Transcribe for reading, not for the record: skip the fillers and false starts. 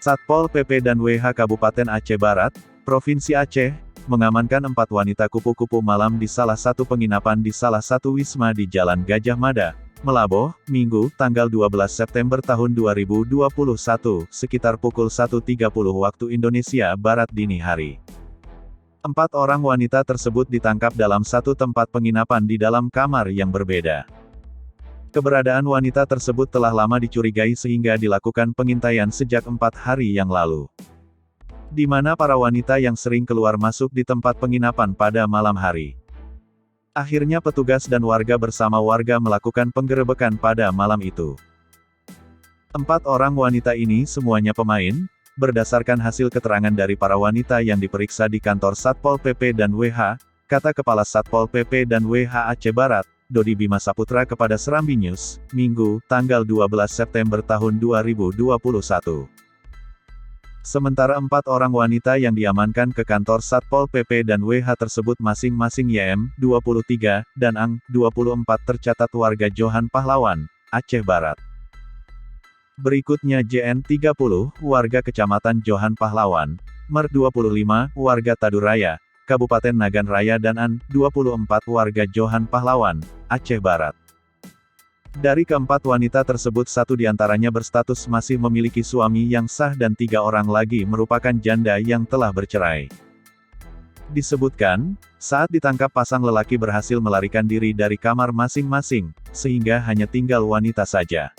Satpol PP dan WH Kabupaten Aceh Barat, Provinsi Aceh, mengamankan 4 wanita kupu-kupu malam di salah satu penginapan di salah satu wisma di Jalan Gajah Mada, Melaboh, Minggu, tanggal 12 September tahun 2021, sekitar pukul 1.30 waktu Indonesia Barat dini hari. 4 orang wanita tersebut ditangkap dalam satu tempat penginapan di dalam kamar yang berbeda. Keberadaan wanita tersebut telah lama dicurigai sehingga dilakukan pengintaian sejak 4 hari yang lalu. Di mana para wanita yang sering keluar masuk di tempat penginapan pada malam hari. Akhirnya petugas dan warga bersama warga melakukan penggerebekan pada malam itu. 4 orang wanita ini semuanya pemain, berdasarkan hasil keterangan dari para wanita yang diperiksa di kantor Satpol PP dan WH, kata Kepala Satpol PP dan WH Aceh Barat, Dodi Bima Saputra kepada Serambi News, Minggu, tanggal 12 September tahun 2021. Sementara 4 orang wanita yang diamankan ke kantor Satpol PP dan WH tersebut masing-masing YM, 23, dan ANG, 24 tercatat warga Johan Pahlawan, Aceh Barat. Berikutnya JN 30, warga Kecamatan Johan Pahlawan, Mer 25, warga Taduraya, Kabupaten Nagan Raya dan AN, 24 warga Johan Pahlawan, Aceh Barat. Dari keempat wanita tersebut 1 diantaranya berstatus masih memiliki suami yang sah dan 3 orang lagi merupakan janda yang telah bercerai. Disebutkan, saat ditangkap pasang lelaki berhasil melarikan diri dari kamar masing-masing, sehingga hanya tinggal wanita saja.